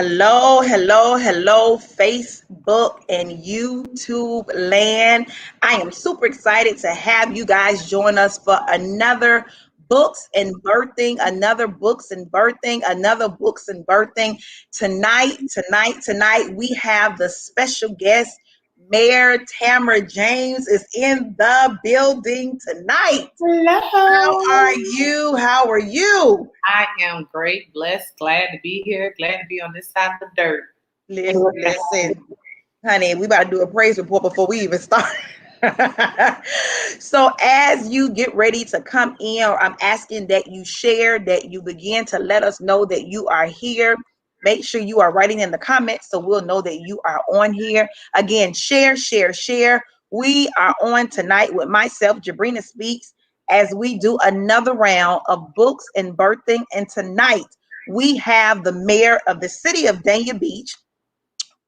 Hello, hello, hello, Facebook and YouTube land. I am super excited to have you guys join us for another Books and Birthing, another Books and Birthing. Tonight, we have the special guest, Mayor Tamara James is in the building tonight. How Hello. are you? How are you? I am great, blessed, glad to be here, glad to be on this side of the dirt. Listen, honey, we about to do a praise report before we even start. So as you get ready to come in, or I'm asking that you share, that you begin to let us know that you are here. Make sure you are writing in the comments so we'll know that you are on here. Again, share, share, share. We are on tonight with myself, Jabrina Speaks, as we do another round of books and birthing. And tonight we have the mayor of the city of Dania Beach,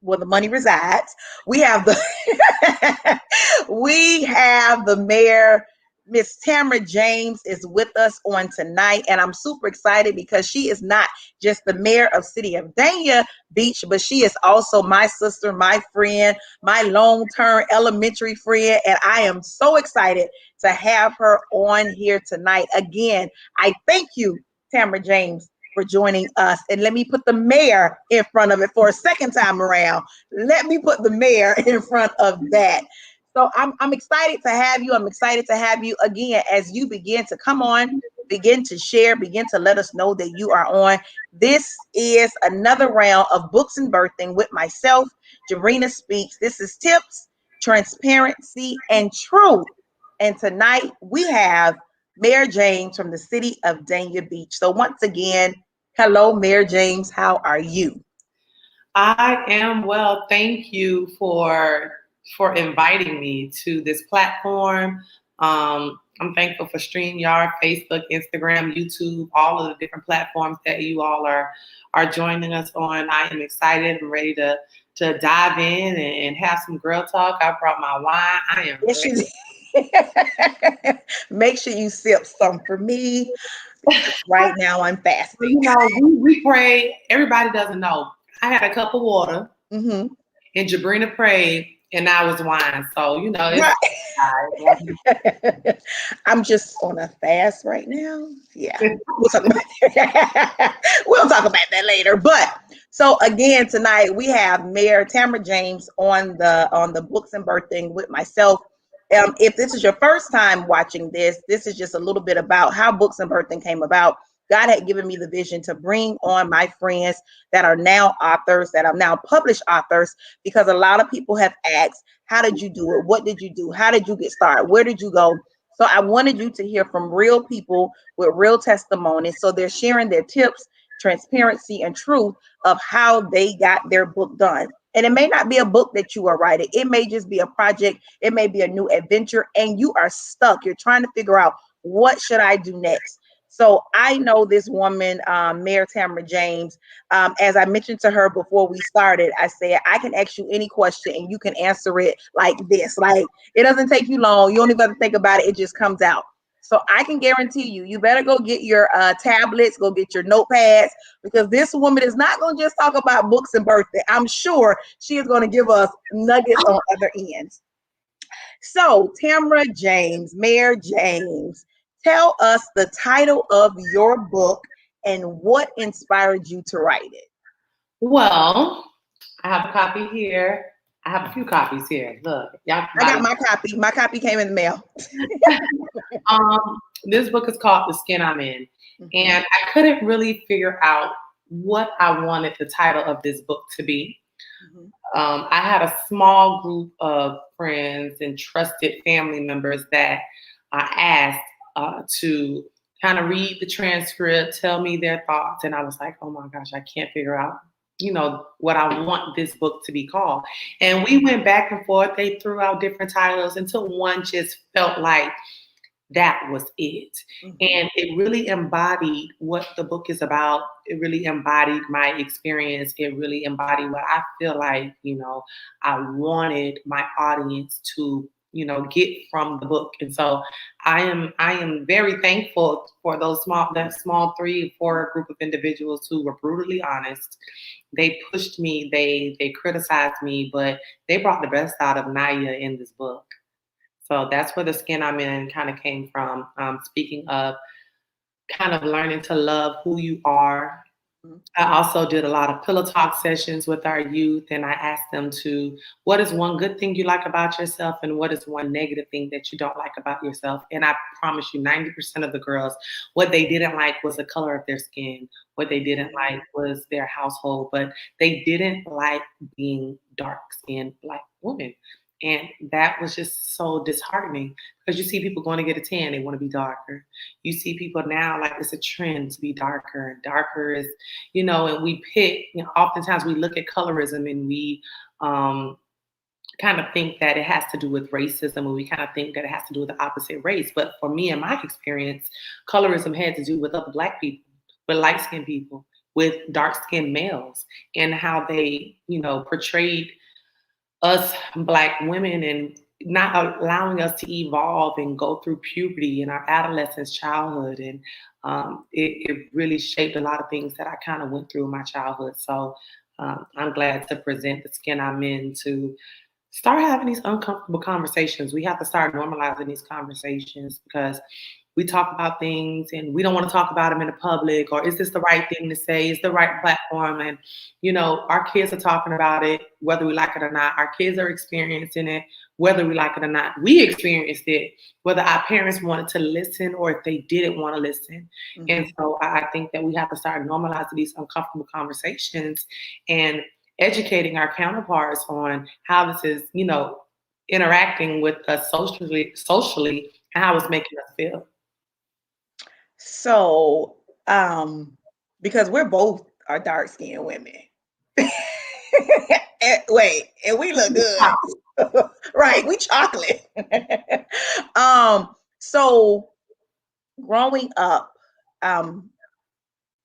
where the money resides. We have the we have the mayor, Miss Tamara James, is with us on tonight, and I'm super excited because she is not just the mayor of City of Dania Beach, but she is also my sister, my friend, my long-term elementary friend, and I am so excited to have her on here tonight. Again, I thank you, Tamara James, for joining us. And let me put the mayor in front of it for a second time around. Let me put the mayor in front of that. So I'm excited to have you. I'm excited to have you again as you begin to come on, begin to share, begin to let us know that you are on. This is another round of Books and Birthing with myself, Jabrina Speaks. This is tips, transparency, and truth. And tonight we have Mayor James from the city of Dania Beach. So once again, hello, Mayor James. How are you? I am well. Thank you for inviting me to this platform. I'm thankful for StreamYard, Facebook, Instagram, YouTube, all of the different platforms that you all are joining us on. I am excited. I'm ready to dive in and have some girl talk. I brought my wine. I am Yes, ready. you did. Make sure you sip some for me. Right now, I'm So, fasting. we pray. Everybody doesn't know. I had a cup of water Hmm. and Jabrina prayed, and I was wine. So, it's Right. all I'm just on a fast right now. Yeah, right. we'll talk about that. We'll talk about that later. But so again, tonight we have Mayor Tamara James on the Books and Birthing with myself. If this is your first time watching this, this is just a little bit about how Books and Birthing came about. God had given me the vision to bring on my friends that are now authors, that are now published authors, because a lot of people have asked, how did you do it? What did you do? How did you get started? Where did you go? So I wanted you to hear from real people with real testimonies. So they're sharing their tips, transparency, and truth of how they got their book done. And it may not be a book that you are writing. It may just be a project. It may be a new adventure, and you are stuck. You're trying to figure out, what should I do next? So I know this woman, Mayor Tamara James. As I mentioned to her before we started, I said, I can ask you any question and you can answer it like this. Like, it doesn't take you long. You don't even have to think about it. It just comes out. So I can guarantee you, you better go get your tablets, go get your notepads, because this woman is not going to just talk about books and birthday. I'm sure she is going to give us nuggets on other ends. So, Tamara James, Mayor James, tell us the title of your book and what inspired you to write it. Well, I have a copy here. I have a few copies here. Look, y'all can I buy got my copy. My copy came in the mail. this book is called The Skin I'm In. Mhm. And I couldn't really figure out what I wanted the title of this book to be. Mhm. I had a small group of friends and trusted family members that I asked to kind of read the transcript, tell me their thoughts. And I was like, oh my gosh, I can't figure out, what I want this book to be called. And we went back and forth. They threw out different titles until one just felt like that was it. Mhm. And it really embodied what the book is about. It really embodied my experience. It really embodied what I feel like, I wanted my audience to get from the book. And so I am very thankful for that small 3 or 4 group of individuals who were brutally honest. They pushed me, they criticized me, but they brought the best out of Naya in this book. So that's where the skin I'm in kind of came from. Speaking of kind of learning to love who you are. I also did a lot of pillow talk sessions with our youth, and I asked them what is one good thing you like about yourself, and what is one negative thing that you don't like about yourself? And I promise you, 90% of the girls, what they didn't like was the color of their skin. What they didn't like was their household, but they didn't like being dark-skinned Black women. And that was just so disheartening because you see people going to get a tan, they want to be darker. You see people now, like it's a trend to be darker. Darker is, and we pick, oftentimes we look at colorism and we kind of think that it has to do with racism, and we kind of think that it has to do with the opposite race. But for me and my experience, colorism had to do with other Black people, with light-skinned people, with dark-skinned males, and how they, portrayed us Black women and not allowing us to evolve and go through puberty and our adolescence, childhood. And it really shaped a lot of things that I kind of went through in my childhood. So I'm glad to present the skin I'm in to start having these uncomfortable conversations. We have to start normalizing these conversations because we talk about things and we don't want to talk about them in the public, or is this the right thing to say? Is the right platform? And, our kids are talking about it, whether we like it or not. Our kids are experiencing it, whether we like it or not. We experienced it, whether our parents wanted to listen or if they didn't want to listen. Mm-hmm. And so I think that we have to start normalizing these uncomfortable conversations and educating our counterparts on how this is, interacting with us socially, and how it's making us feel. So, because we're both are dark-skinned women. and we look good. Right, we chocolate. So growing up,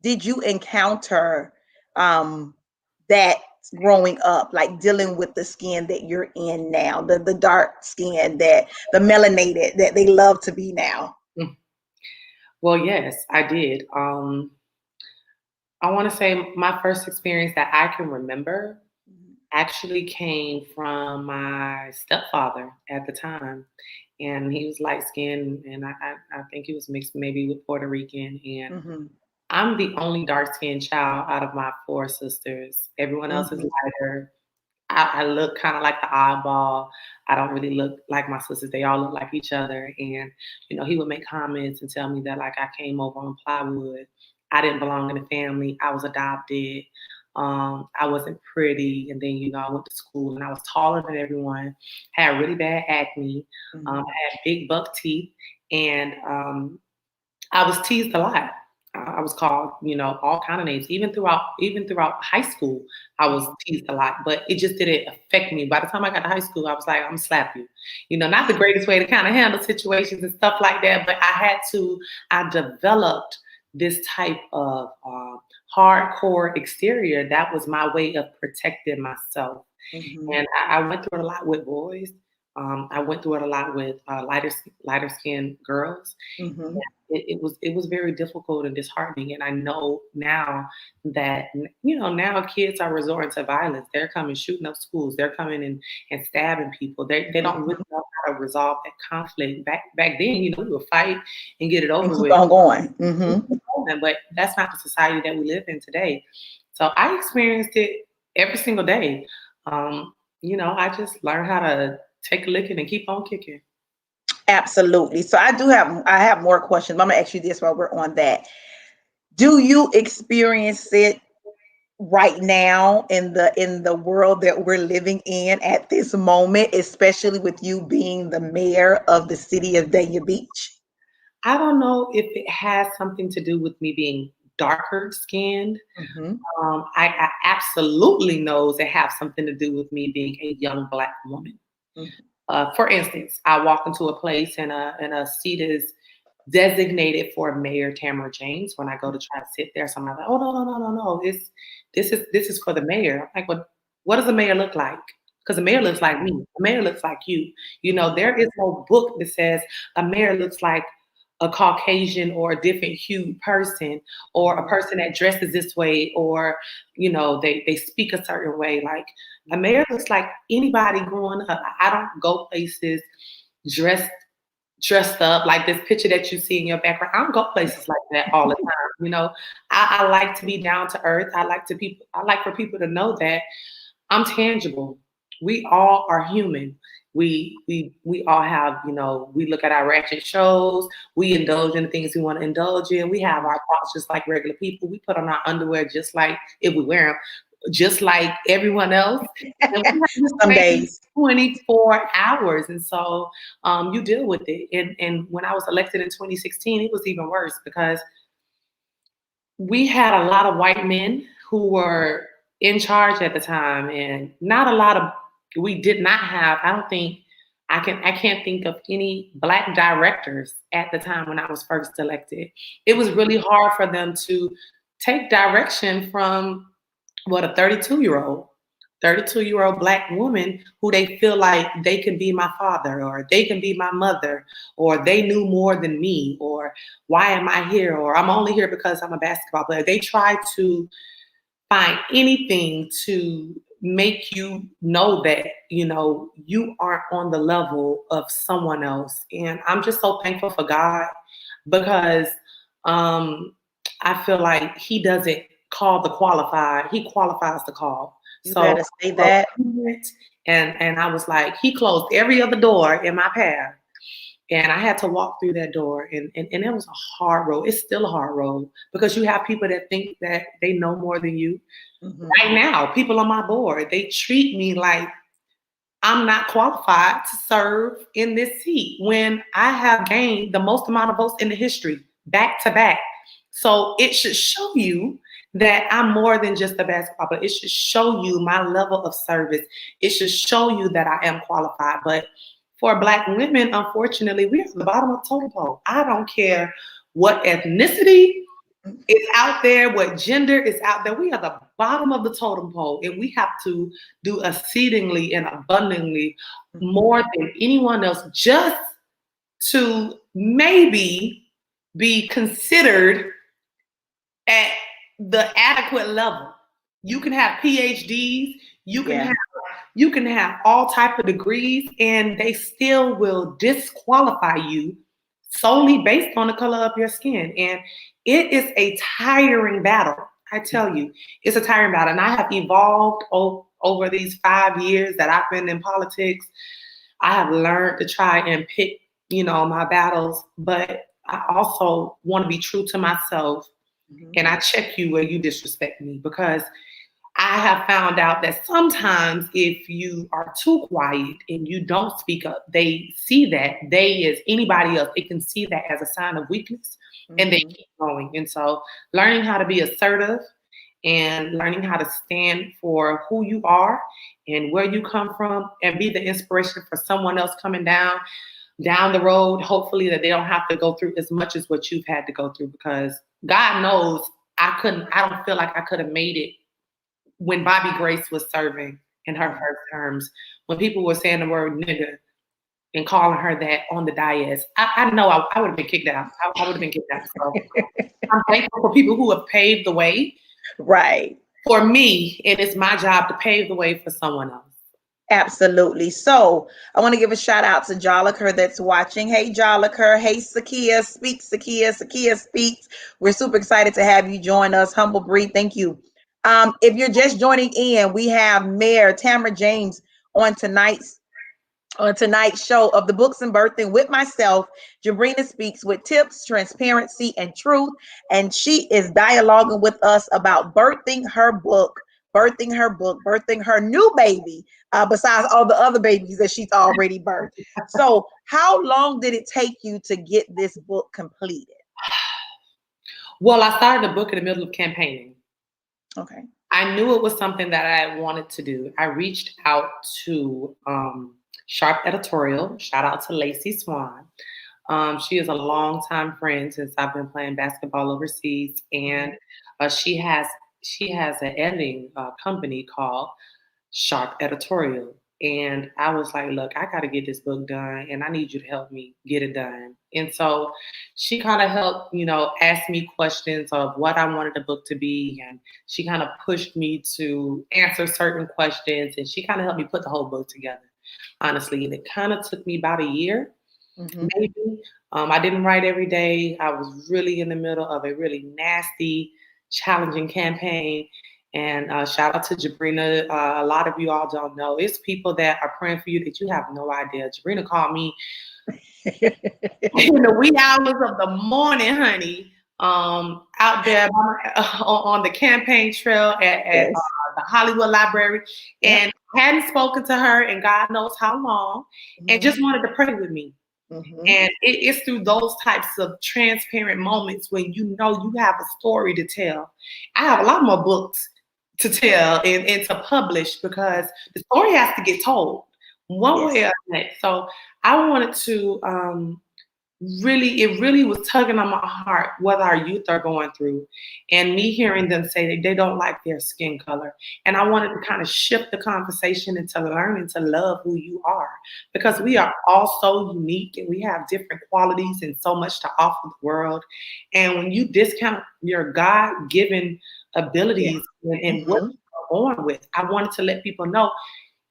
did you encounter that growing up, like dealing with the skin that you're in now, the dark skin, that the melanated that they love to be now? Well, yes, I did. I want to say my first experience that I can remember actually came from my stepfather at the time. And he was light skinned, and I think he was mixed maybe with Puerto Rican. And I'm the only dark skinned child out of my 4 sisters. Everyone else is lighter. I look kind of like the oddball. I don't really look like my sisters. They all look like each other. And, he would make comments and tell me that like I came over on plywood. I didn't belong in the family. I was adopted. I wasn't pretty. And then, I went to school and I was taller than everyone, had really bad acne, had big buck teeth, and I was teased a lot. I was called, all kind of names. Even throughout high school, I was teased a lot, but it just didn't affect me. By the time I got to high school, I was like, I'm gonna slap you. Not the greatest way to kind of handle situations and stuff like that, but I developed this type of hardcore exterior. That was my way of protecting myself. And I went through it a lot with boys. I went through it a lot with lighter skinned girls. It was very difficult and disheartening. And I know now that, now kids are resorting to violence. They're coming shooting up schools. They're coming and stabbing people. They don't really know how to resolve that conflict. Back then, we would fight and get it over with. Keep on going. But that's not the society that we live in today. So I experienced it every single day. I just learned how to take a licking and keep on kicking. Absolutely. So I have more questions. I'm gonna ask you this while we're on that. Do you experience it right now in the world that we're living in at this moment, especially with you being the mayor of the city of Dania Beach? I don't know if it has something to do with me being darker skinned. I absolutely knows it has something to do with me being a young Black woman. For instance, I walk into a place and a seat is designated for Mayor Tamara James. When I go to try to sit there, somebody's like, "Oh no! This is for the mayor." I'm like, "What does the mayor look like?" because a mayor looks like me. A mayor looks like you. You know, there is no book that says a mayor looks like a Caucasian or a different hued person, or a person that dresses this way, or, you know, they speak a certain way. Like, a mayor looks like anybody growing up. I don't go places dressed dressed up like this picture that you see in your background. I don't go places like that all the time. You know, I like to be down to earth. I like for people to know that I'm tangible. We all are human. We all have, you know, we look at our ratchet shows, we indulge in the things we want to indulge in. We have our thoughts just like regular people. We put on our underwear just like if we wear them, just like everyone else. And we have the Some same days. 24 hours. And so you deal with it. And when I was elected in 2016, it was even worse because we had a lot of white men who were in charge at the time, and not a lot of we did not have, I don't think I can't think of any black directors at the time when I was first elected. It was really hard for them to take direction from what a 32-year old black woman who they feel like they can be my father, or they can be my mother, or they knew more than me, or why am I here, or I'm only here because I'm a basketball player. They try to find anything to make you know that, you know, you aren't on the level of someone else. And I'm just so thankful for God, because um I feel like he doesn't call the qualified, he qualifies the call. You So better say that. and I was like, he closed every other door in my path. And I had to walk through that door, and it was a hard road. It's still a hard road, because you have people that think that they know more than you. Mm-hmm. Right now, people on my board, they treat me like I'm not qualified to serve in this seat when I have gained the most amount of votes in the history, back to back. So it should show you that I'm more than just a basketball player. It should show you my level of service. It should show you that I am qualified. But for Black women, unfortunately, we're at the bottom of the totem pole. I don't care what ethnicity is out there, what gender is out there. We are the bottom of the totem pole, and we have to do exceedingly and abundantly more than anyone else just to maybe be considered at the adequate level. You can have PhDs, Yeah. you can have all type of degrees, and they still will disqualify you solely based on the color of your skin. And it is a tiring battle. I tell you, it's a tiring battle. And I have evolved over these 5 years that I've been in politics. I have learned to try and pick, you know, my battles, but I also want to be true to myself. And I check you where you disrespect me, because I have found out that sometimes if you are too quiet and you don't speak up, they see that, they as anybody else, they can see that as a sign of weakness, and they keep going. And so learning how to be assertive and learning how to stand for who you are and where you come from, and be the inspiration for someone else coming down the road, hopefully that they don't have to go through as much as what you've had to go through, because God knows I don't feel like I could have made it when Bobby Grace was serving in her first terms, when people were saying the word nigger and calling her that on the dais. I know I would have been kicked out. I would have been kicked out. So I'm thankful for people who have paved the way Right. for me, and it's my job to pave the way for someone else. Absolutely. So I want to give a shout out to Joliker that's watching. Hey, Joliker. Hey, Sakia Speaks. Sakia Speaks. We're super excited to have you join us. Humble Breed. Thank you. If you're just joining in, we have Mayor Tamara James on tonight's show of the Books and Birthing with myself. Jabrina speaks with tips, transparency, and truth. And she is dialoguing with us about birthing her book, birthing her new baby, besides all the other babies that she's already birthed. So, how long did it take you to get this book completed? Well, I started the book in the middle of campaigning. Okay. I knew it was something that I wanted to do. I reached out to Sharp Editorial. Shout out to Lacey Swan. She is a longtime friend since I've been playing basketball overseas, and she has an editing company called Sharp Editorial. And I was like, look, I got to get this book done and I need you to help me get it done. And so she kind of helped, ask me questions of what I wanted the book to be. And she kind of pushed me to answer certain questions. And she kind of helped me put the whole book together, honestly. And it kind of took me about a year, maybe. I didn't write every day. I was really in the middle of a really nasty, challenging campaign. And shout out to Jabrina. A lot of you all don't know. It's people that are praying for you that you have no idea. Jabrina called me in the wee hours of the morning, honey, out there on the campaign trail at Yes. the Hollywood Library. Yep. And hadn't spoken to her in God knows how long, and just wanted to pray with me. And it's through those types of transparent moments when you have a story to tell. I have a lot more books to tell and to publish because the story has to get told one way or another. So I wanted to it really was tugging on my heart what our youth are going through, and me hearing them say that they don't like their skin color. And I wanted to kind of shift the conversation into learning to love who you are, because we are all so unique and we have different qualities and so much to offer the world. And when you discount your God-given abilities and what you're born with, I wanted to let people know,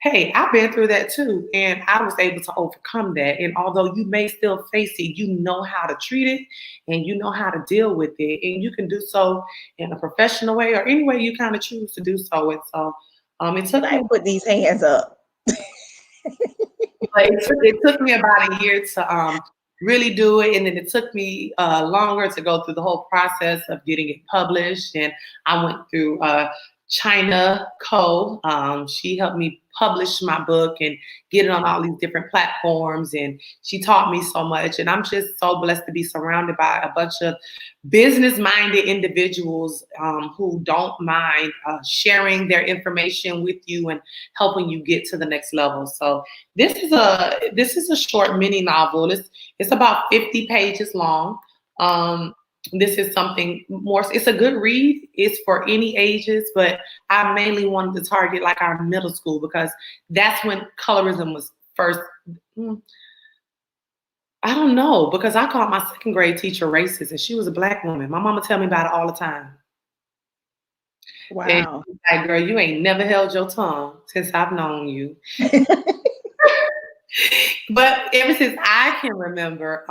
hey, I've been through that too, and I was able to overcome that. And although you may still face it, you know how to treat it and you know how to deal with it. And you can do so in a professional way or any way you kind of choose to do so. And so it took me. Put these hands up. It took me about a year to really do it, and then it took me longer to go through the whole process of getting it published. And I went through China Co. She helped me publish my book and get it on all these different platforms, and she taught me so much. And I'm just so blessed to be surrounded by a bunch of business-minded individuals who don't mind sharing their information with you and helping you get to the next level. So this is a short mini novel. It's about 50 pages long. This is something more, it's a good read. It's for any ages, but I mainly wanted to target like our middle school, because that's when colorism was first. I don't know, because I called my second grade teacher racist, and she was a Black woman. My mama tell me about it all the time. Wow. And she's like, girl, you ain't never held your tongue since I've known you. But ever since I can remember,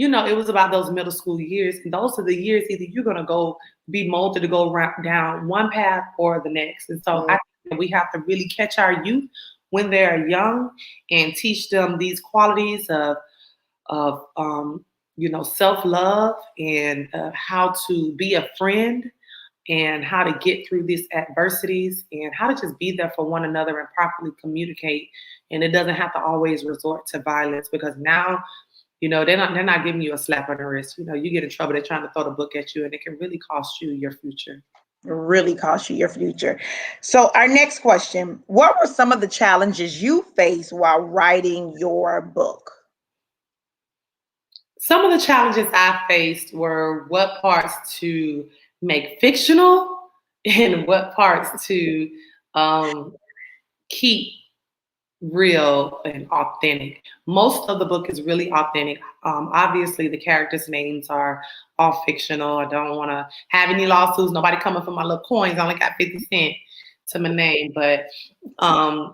it was about those middle school years. And those are the years either you're going to be molded to go down one path or the next. And so I think that we have to really catch our youth when they're young and teach them these qualities of self-love and how to be a friend and how to get through these adversities and how to just be there for one another and properly communicate. And it doesn't have to always resort to violence, because now, they're not giving you a slap on the wrist. You get in trouble, they're trying to throw the book at you, and it can really cost you your future. Really cost you your future. So our next question, what were some of the challenges you faced while writing your book? Some of the challenges I faced were what parts to make fictional and what parts to keep real and authentic. Most of the book is really authentic. Obviously, the characters' names are all fictional. I don't want to have any lawsuits. Nobody coming for my little coins. I only got 50 cents to my name, but and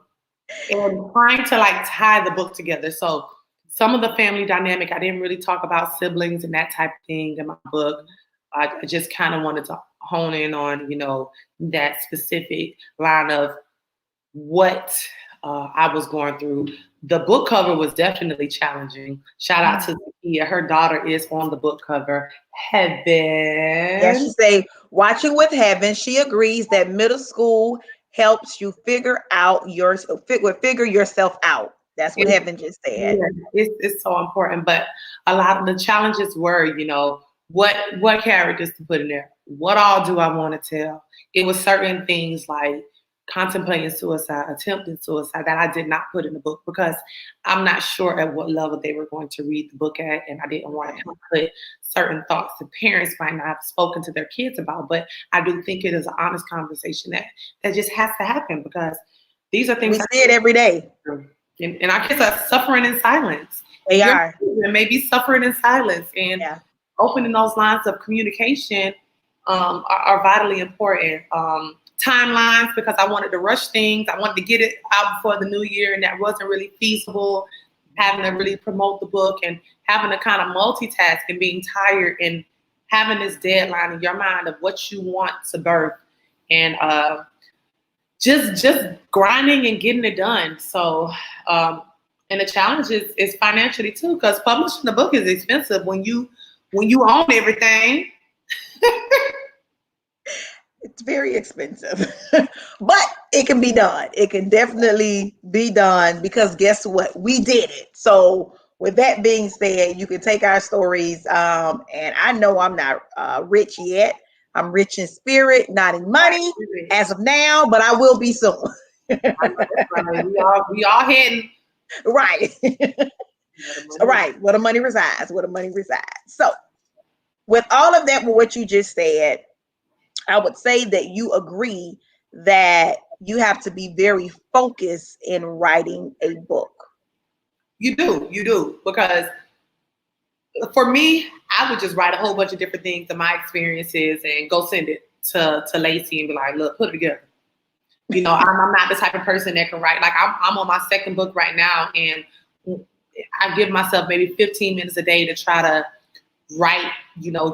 trying to tie the book together. So some of the family dynamic, I didn't really talk about siblings and that type of thing in my book. I just kind of wanted to hone in on, that specific line of what I was going through. The book cover was definitely challenging. Shout out to Zakia. Her daughter is on the book cover. Heaven. Yeah, she say, watching with Heaven. She agrees that middle school helps you figure yourself out. That's what Heaven just said. Yeah, it's so important. But a lot of the challenges were, what characters to put in there? What all do I want to tell? It was certain things like contemplating suicide, attempting suicide, that I did not put in the book because I'm not sure at what level they were going to read the book at, and I didn't want to put certain thoughts that parents might not have spoken to their kids about. But I do think it is an honest conversation that just has to happen, because These are things we see it every day. And our kids are suffering in silence. They are. Children may be suffering in silence, and Yeah. opening those lines of communication are vitally important. Timelines, because I wanted to rush things. I wanted to get it out before the new year, and that wasn't really feasible. Having to really promote the book and having to kind of multitask and being tired and having this deadline in your mind of what you want to birth, and just grinding and getting it done. So, and the challenge is financially too, because publishing the book is expensive when you own everything. It's very expensive, but it can be done. It can definitely be done, because guess what? We did it. So with that being said, you can take our stories. And I know I'm not rich yet. I'm rich in spirit, not in money as of now, but I will be soon. We all heading right. Right. Where the money resides. Where the money resides. So with all of that, with what you just said, I would say that you agree that you have to be very focused in writing a book. You do, because for me, I would just write a whole bunch of different things of my experiences and go send it to Lacey and be like, look, put it together. I'm not the type of person that can write. Like I'm on my second book right now, and I give myself maybe 15 minutes a day to try to write,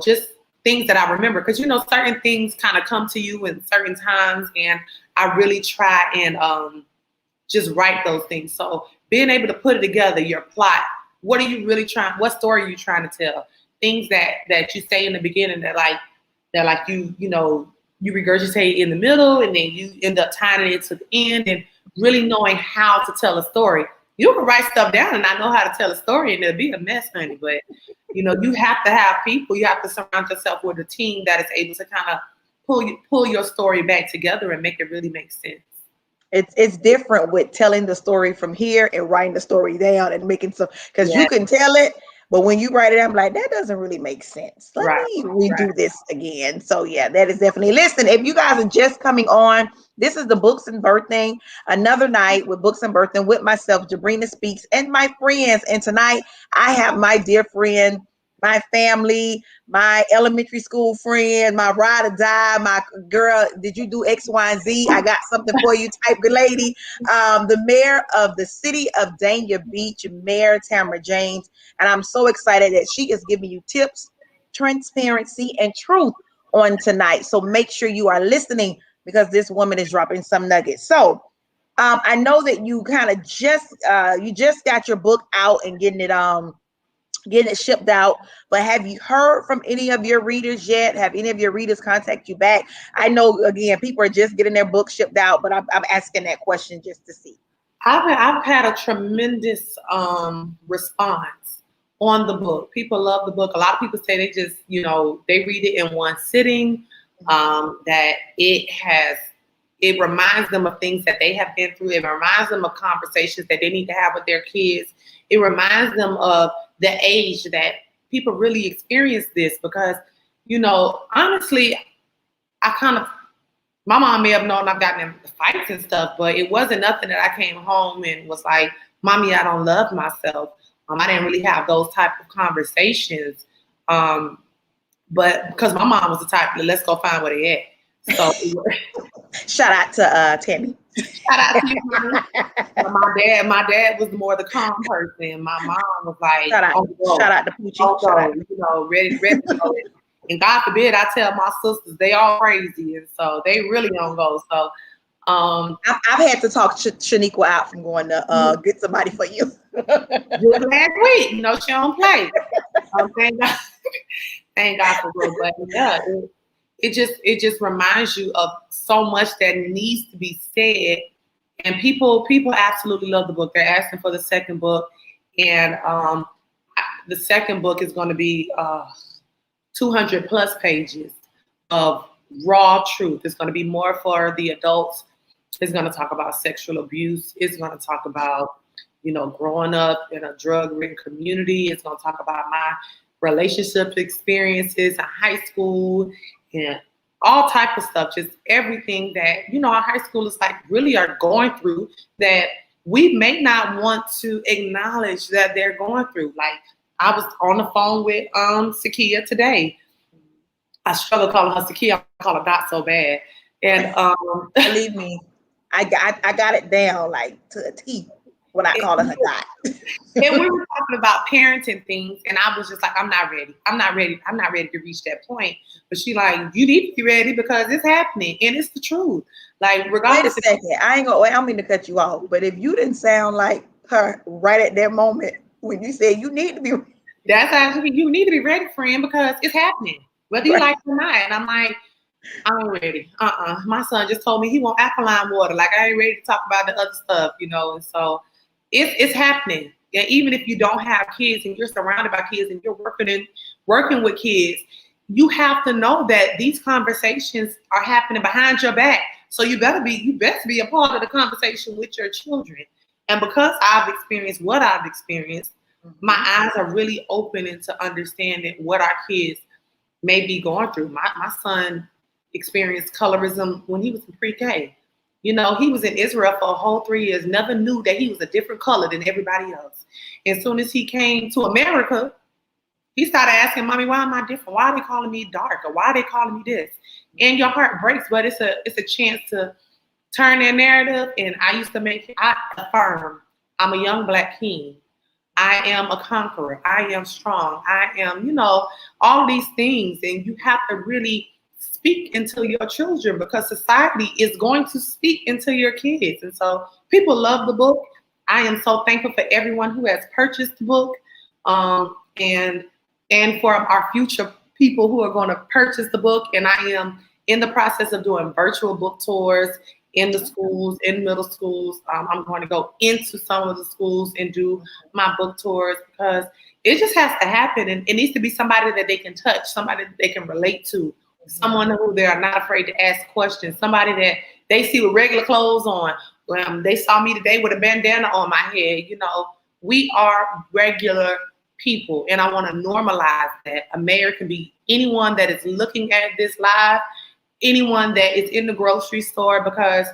just things that I remember. Because, certain things kind of come to you in certain times, and I really try and just write those things. So being able to put it together, your plot, what are you really what story are you trying to tell? Things that you say in the beginning that you regurgitate in the middle, and then you end up tying it to the end, and really knowing how to tell a story. You can write stuff down and I know how to tell a story, and it'll be a mess, honey. But you have to have people. You have to surround yourself with a team that is able to kind of pull your story back together and make it really make sense. It's different with telling the story from here and writing the story down and making some, because you can tell it, but when you write it, I'm like, that doesn't really make sense. Let me redo this again. So yeah, that is definitely. Listen, if you guys are just coming on, this is the Books and Birthing, another night with Books and Birthing with myself, Jabrina Speaks, and my friends. And tonight I have my dear friend, my family, my elementary school friend, my ride or die, my girl, did you do X, Y, and Z? I got something for you type of lady. The mayor of the city of Dania Beach, Mayor Tamara James. And I'm so excited that she is giving you tips, transparency, and truth on tonight. So make sure you are listening, because this woman is dropping some nuggets. So I know that you kind of just got your book out and getting it shipped out, but have you heard from any of your readers yet? Have any of your readers contact you back? I know, again, people are just getting their book shipped out, but I'm asking that question just to see. I've had a tremendous response on the book. People love the book. A lot of people say they just, they read it in one sitting, that it reminds them of things that they have been through. It reminds them of conversations that they need to have with their kids. It reminds them of the age that people really experience this, because, honestly, my mom may have known I've gotten in fights and stuff, but it wasn't nothing that I came home and was like, Mommy, I don't love myself. I didn't really have those type of conversations. But because my mom was the type that let's go find where they at. So shout out to Tammy. Shout out to you, my dad was more the calm person. My mom was like, shout out to Poochie. Ready to go. And God forbid I tell my sisters they all crazy, and so they really don't go. So I've had to talk Shaniqua out from going to get somebody for you. Just last week, she don't play. Thank God for real. But yeah, it just reminds you of so much that needs to be said. And people absolutely love the book. They're asking for the second book, and the second book is going to be 200 plus pages of raw truth. It's going to be more for the adults. It's going to talk about sexual abuse. It's going to talk about, growing up in a drug-ridden community. It's going to talk about my relationship experiences in high school and all type of stuff, just everything that, you know, our high schoolers like really are going through that we may not want to acknowledge that they're going through. Like, I was on the phone with Sakia today. I struggle calling her Sakia. I call her Dot so bad. And believe me, I got it down like to a T when I call her Dot. and we were talking about parenting things, and I was just like, I'm not ready. I'm not ready to reach that point. But she like, you need to be ready because it's happening, and it's the truth. Like, regardless. Wait a second, I don't mean to cut you off, but if you didn't sound like her right at that moment when you said you need to be, that's actually, you need to be ready, friend, because it's happening, whether you like it or not. And I'm like, I ain't ready. My son just told me he want alkaline water. Like, I ain't ready to talk about the other stuff, you know. And so it's happening. And even if you don't have kids and you're surrounded by kids and you're working with kids, you have to know that these conversations are happening behind your back. So you best be a part of the conversation with your children. And because I've experienced what I've experienced, my eyes are really open into understanding what our kids may be going through. My son experienced colorism when he was in pre-K. You know, he was in Israel for a whole 3 years, never knew that he was a different color than everybody else. As soon as he came to America, he started asking, Mommy, why am I different? Why are they calling me dark? Or why are they calling me this? And your heart breaks, but it's a chance to turn their narrative. And I affirm, I'm a young Black king. I am a conqueror. I am strong. I am, you know, all these things. And you have to really speak into your children because society is going to speak into your kids. And so people love the book. I am so thankful for everyone who has purchased the book, and for our future people who are going to purchase the book. And I am in the process of doing virtual book tours in the schools, in middle schools. I'm going to go into some of the schools and do my book tours because it just has to happen. And it needs to be somebody that they can touch, somebody that they can relate to, someone who they are not afraid to ask questions, somebody that they see with regular clothes on. They saw me today with a bandana on my head. You know, we are regular people, and I want to normalize that. A mayor can be anyone that is looking at this live, anyone that is in the grocery store, because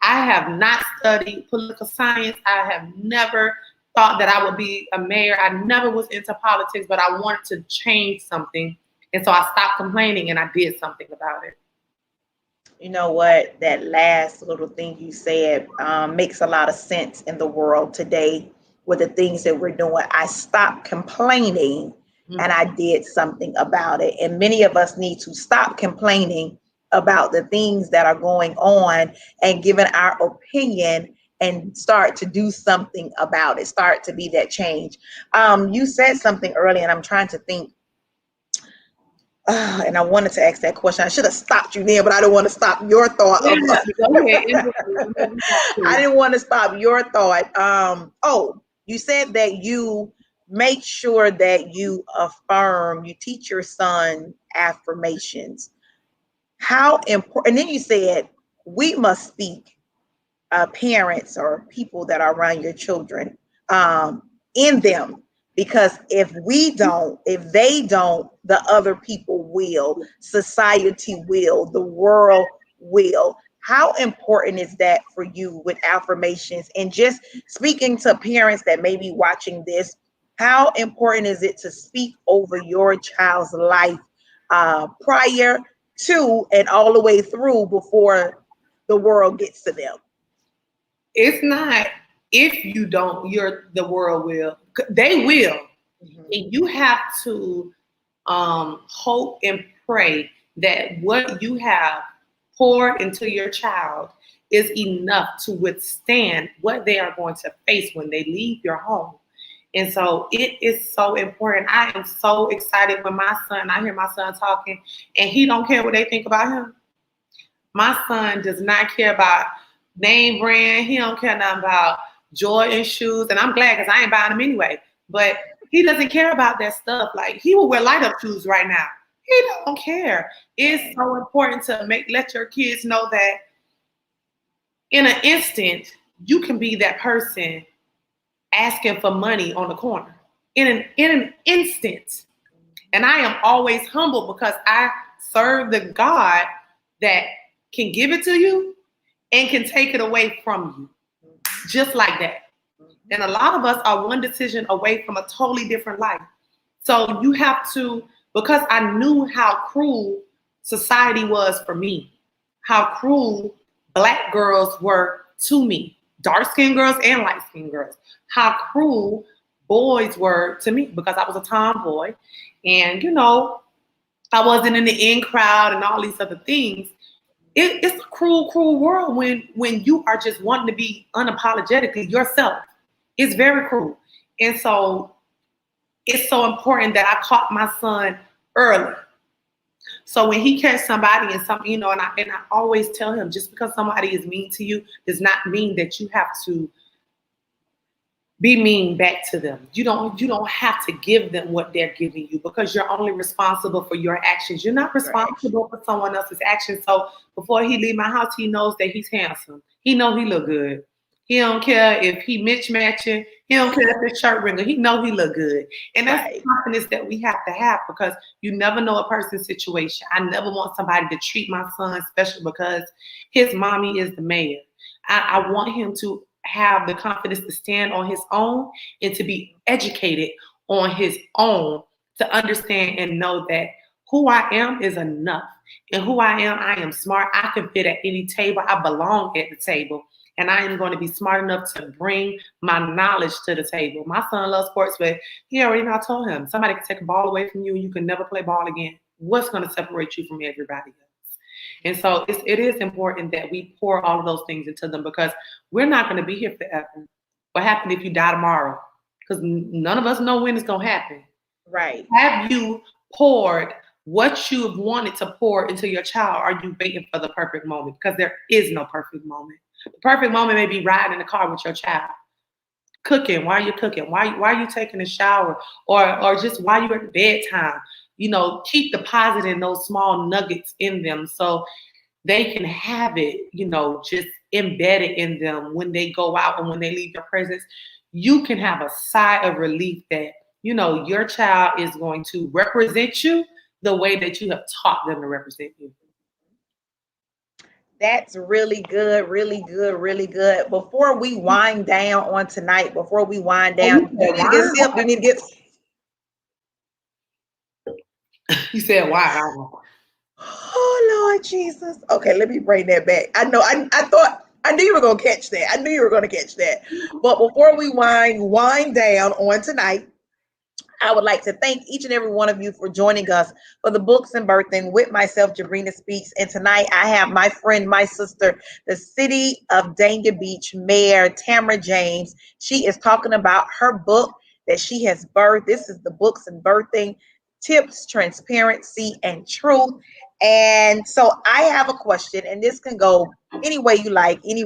I have not studied political science. I have never thought that I would be a mayor. I never was into politics, but I wanted to change something. And so I stopped complaining and I did something about it. You know what? That last little thing you said makes a lot of sense in the world today with the things that we're doing. I stopped complaining and I did something about it. And many of us need to stop complaining about the things that are going on and giving our opinion and start to do something about it, start to be that change. You said something earlier and I'm trying to think. And I wanted to ask that question. I should have stopped you there, but I don't want to stop your thought. Go ahead. I didn't want to stop your thought. You said that you make sure that you affirm, you teach your son affirmations. How important, and then you said we must speak, parents or people that are around your children, in them. Because if they don't, the other people will, society will, the world will. How important is that for you with affirmations and just speaking to parents that may be watching this? How important is it to speak over your child's life prior to and all the way through before the world gets to them? It's not if you don't, the world will. They will. And you have to hope and pray that what you have poured into your child is enough to withstand what they are going to face when they leave your home. And so it is so important. I am so excited when I hear my son talking and he don't care what they think about him. My son does not care about name brand. He don't care nothing about Jordan shoes. And I'm glad because I ain't buying them anyway. But he doesn't care about that stuff. Like, he will wear light up shoes right now. He don't care. It's so important to let your kids know that in an instant, you can be that person asking for money on the corner. In an instant. And I am always humble because I serve the God that can give it to you and can take it away from you, just like that. And a lot of us are one decision away from a totally different life. So you have to, because I knew how cruel society was for me, how cruel Black girls were to me, dark-skinned girls and light-skinned girls, how cruel boys were to me, because I was a tomboy. And, I wasn't in the in crowd and all these other things. It's a cruel, cruel world when you are just wanting to be unapologetically yourself. It's very cruel. And so it's so important that I caught my son early. So when he catch somebody and something, and I always tell him, just because somebody is mean to you does not mean that you have to be mean back to them. You don't have to give them what they're giving you, because you're only responsible for your actions. You're not responsible for someone else's actions. So before he leave my house, he knows that he's handsome. He know he look good. He don't care if he mismatching. He don't care if his shirt wrinkle. He know he look good. And that's the confidence that we have to have, because you never know a person's situation. I never want somebody to treat my son special because his mommy is the mayor. I want him to have the confidence to stand on his own and to be educated on his own, to understand and know that who I am is enough. And who I am smart. I can fit at any table. I belong at the table. And I am going to be smart enough to bring my knowledge to the table. My son loves sports, but he already know. I told him, somebody can take a ball away from you and you can never play ball again. What's going to separate you from everybody else? And so it is important that we pour all of those things into them, because we're not going to be here forever. What happens if you die tomorrow? Because none of us know when it's going to happen. Right. Have you poured what you have wanted to pour into your child? Are you waiting for the perfect moment? Because there is no perfect moment. The perfect moment may be riding in the car with your child, cooking while you're cooking, while you taking a shower, or just while you're at bedtime. Keep depositing those small nuggets in them so they can have it, just embedded in them when they go out and when they leave your presence. You can have a sigh of relief that, your child is going to represent you the way that you have taught them to represent you. That's really good, really good, really good. Before we wind down on tonight, do you need to get a sip? Do you need to get? You said why? Oh Lord Jesus. Okay, let me bring that back. I know. I knew you were gonna catch that. But before we wind down on tonight, I would like to thank each and every one of you for joining us for the Books and Birthing with myself, Jabrina Speaks. And tonight I have my friend, my sister, the City of Dania Beach Mayor, Tamara James. She is talking about her book that she has birthed. This is the Books and Birthing Tips, Transparency, and Truth. And so I have a question, and this can go any way you like, do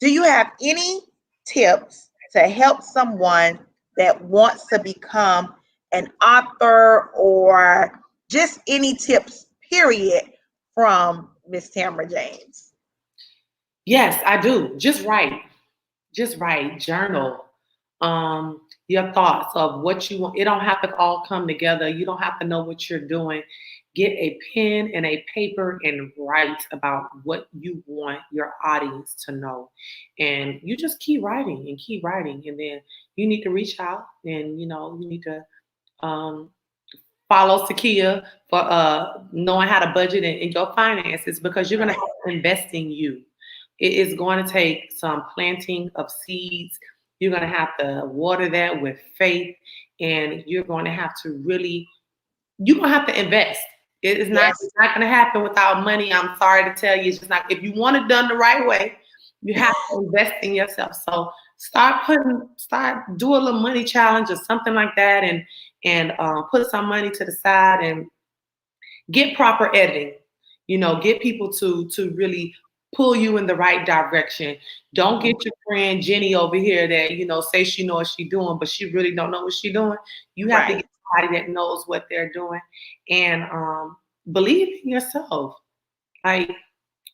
you have any tips to help someone that wants to become an author, or just any tips, period, from Miss Tamara James? Yes, I do. Just write. Journal your thoughts of what you want. It don't have to all come together. You don't have to know what you're doing. Get a pen and a paper and write about what you want your audience to know. And you just keep writing and keep writing. And then you need to reach out, and you need to follow Sakia for knowing how to budget in your finances, because you're going to have to invest in you. It is going to take some planting of seeds. You're going to have to water that with faith, and you're going to have to invest. It's not going to happen without money. I'm sorry to tell you, it's just not. If you want it done the right way, you have to invest in yourself. So do a little money challenge or something like that, and put some money to the side and get proper editing. Get people to really pull you in the right direction. Don't get your friend Jenny over here that say she knows what she's doing, but she really don't know what she's doing. You have to get somebody that knows what they're doing, and believe in yourself. Like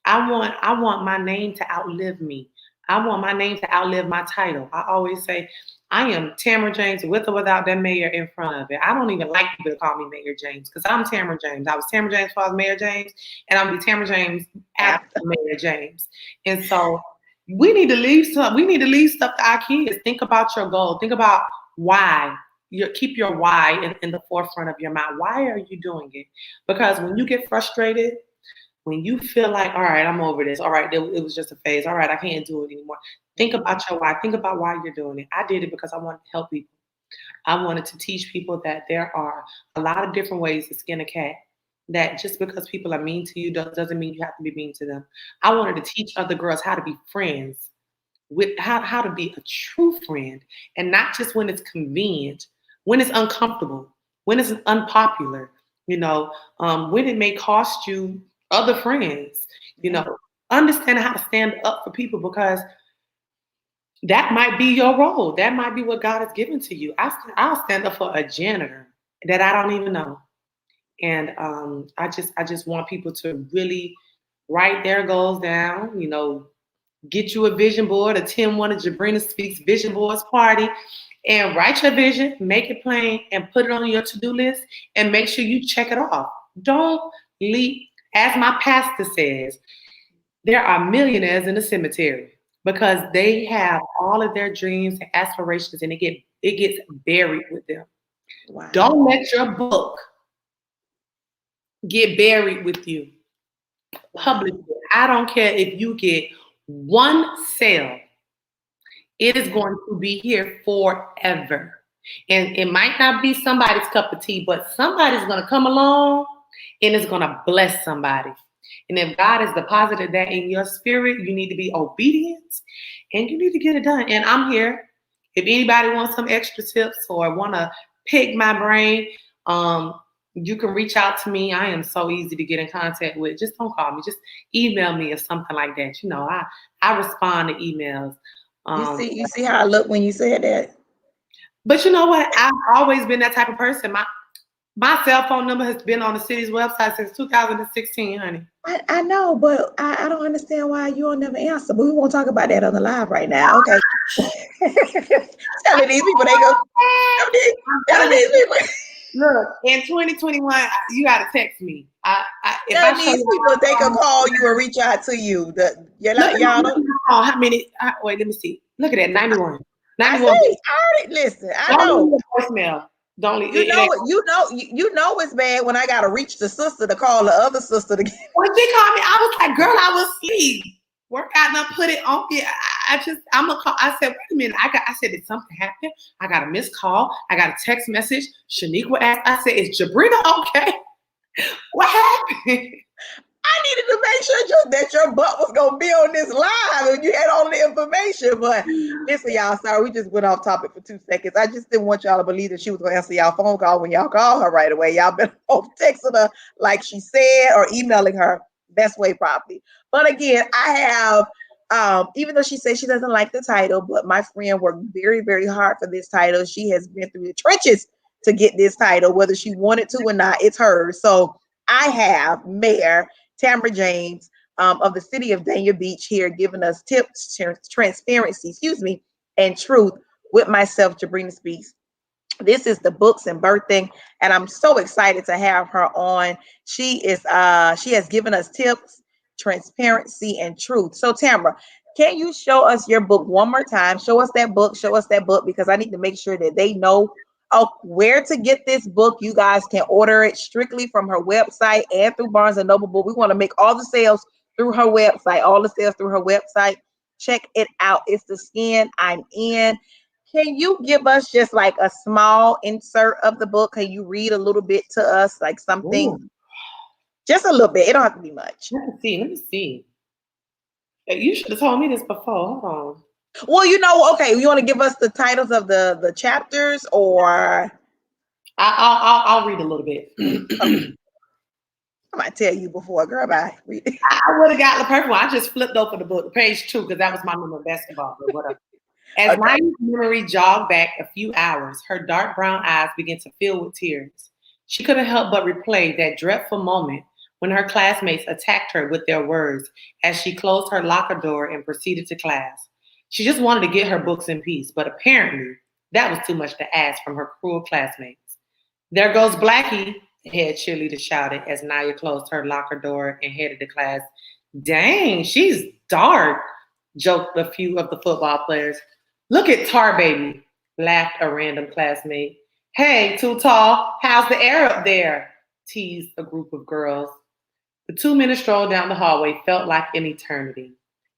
I want my name to outlive me. I want my name to outlive my title. I always say, I am Tamara James with or without that mayor in front of it. I don't even like people to call me Mayor James because I'm Tamara James. I was Tamara James before I was Mayor James, and I'll be Tamara James after After. Mayor James. And so we need to leave stuff. We need to leave stuff to our kids. Think about your goal. Think about why. Keep your why in the forefront of your mind. Why are you doing it? Because when you get frustrated, when you feel like, all right, I'm over this. All right, it was just a phase. All right, I can't do it anymore. Think about your why. Think about why you're doing it. I did it because I wanted to help people. I wanted to teach people that there are a lot of different ways to skin a cat. That just because people are mean to you doesn't mean you have to be mean to them. I wanted to teach other girls how to be friends, with how to be a true friend, and not just when it's convenient, when it's uncomfortable, when it's unpopular, when it may cost you other friends, understand how to stand up for people because that might be your role. That might be what God has given to you. I'll stand up for a janitor that I don't even know. And I just want people to really write their goals down, get you a vision board, attend one of Jabrina Speaks Vision Boards party, and write your vision, make it plain, and put it on your to-do list, and make sure you check it off. Don't leave. As my pastor says, there are millionaires in the cemetery because they have all of their dreams and aspirations, and it gets buried with them. Wow. Don't let your book get buried with you. Publish it. I don't care if you get one sale. It is going to be here forever. And it might not be somebody's cup of tea, but somebody's going to come along and it's going to bless somebody. And if God has deposited that in your spirit, you need to be obedient and you need to get it done. And I'm here. If anybody wants some extra tips or want to pick my brain, you can reach out to me. I am so easy to get in contact with. Just don't call me. Just email me or something like that. I respond to emails. You see how I look when you said that? But you know what? I've always been that type of person. My cell phone number has been on the city's website since 2016, honey. I know, but I don't understand why you don't never answer. But we won't talk about that on the live right now. Okay. Telling these people they go. Telling these people. Look, in 2021, you gotta text me. Telling these people they can call you or reach out to you. Y'all don't. How many? Wait, let me see. Look at that, 91. 91. I already listen. I know. Don't leave a voicemail. Don't leave. You know it's bad when I gotta reach the sister to call the other sister to get. When she called me, I was like, "Girl, I was asleep." Work out and I put it on me. I'm gonna call. I said, "Wait a minute." I said, "Did something happen?" I got a missed call. I got a text message. Shaniqua asked. I said, "Is Jabrina okay? What happened?" I needed to make sure that your butt was gonna be on this live and you had all the information. But listen, y'all, sorry, we just went off topic for 2 seconds. I just didn't want y'all to believe that she was gonna answer y'all phone call when y'all call her right away. Y'all been texting her like she said or emailing her best way probably. But again, I have even though she says she doesn't like the title, but my friend worked very, very hard for this title. She has been through the trenches to get this title, whether she wanted to or not, it's hers. So I have Mayor Tamara James of the city of Dania Beach here giving us tips, transparency, and truth with myself, Jabrina Speaks. This is the books and birthing, and I'm so excited to have her on. She has given us tips, transparency, and truth. So Tamara, can you show us your book one more time? Show us that book, because I need to make sure that they know where to get this book. You guys can order it strictly from her website and through Barnes and Noble. But we want to make all the sales through her website. Check it out. It's The Skin I'm In. Can you give us just like a small insert of the book? Can you read a little bit to us, like something? Ooh. Just a little bit. It don't have to be much. Let me see. You should have told me this before. Hold on. Well, okay. You want to give us the titles of the chapters, or I'll read a little bit. Okay. I might tell you before, girl. Bye. I would have got the perfect one. I just flipped open the book, page 2, because that was my number of basketball. But whatever. As Maya's memory jogged back a few hours, her dark brown eyes began to fill with tears. She couldn't help but replay that dreadful moment when her classmates attacked her with their words as she closed her locker door and proceeded to class. She just wanted to get her books in peace, but apparently that was too much to ask from her cruel classmates. There goes Blackie, the head cheerleader shouted as Naya closed her locker door and headed to class. Dang, she's dark, joked a few of the football players. Look at Tar Baby, laughed a random classmate. Hey, too tall, how's the air up there? Teased a group of girls. The 2 minute stroll down the hallway felt like an eternity,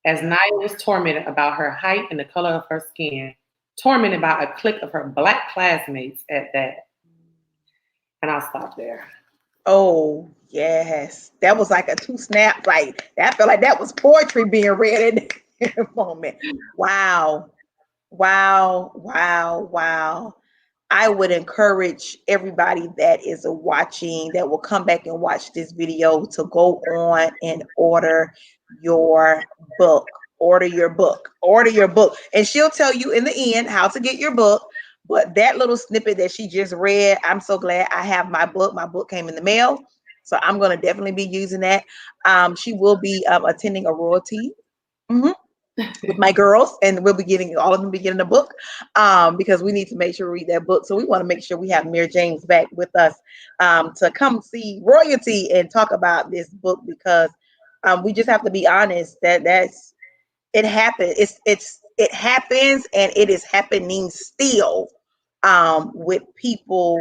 as Naya was tormented about her height and the color of her skin, tormented by a clique of her black classmates at that. And I'll stop there. Oh, yes. That was like a two snap. Like that felt like that was poetry being read in a moment. Wow. Wow. Wow. Wow. I would encourage everybody that is watching that will come back and watch this video to go on and order your book. Order your book. Order your book. And she'll tell you in the end how to get your book. But that little snippet that she just read, I'm so glad I have my book. My book came in the mail. So I'm going to definitely be using that. She will be attending a royalty. Mm-hmm, with my girls, and we'll be getting all of them be getting a book because we need to make sure we read that book. So we want to make sure we have Mayor James back with us to come see royalty and talk about this book because we just have to be honest that's it happened. It happens and it is happening still with people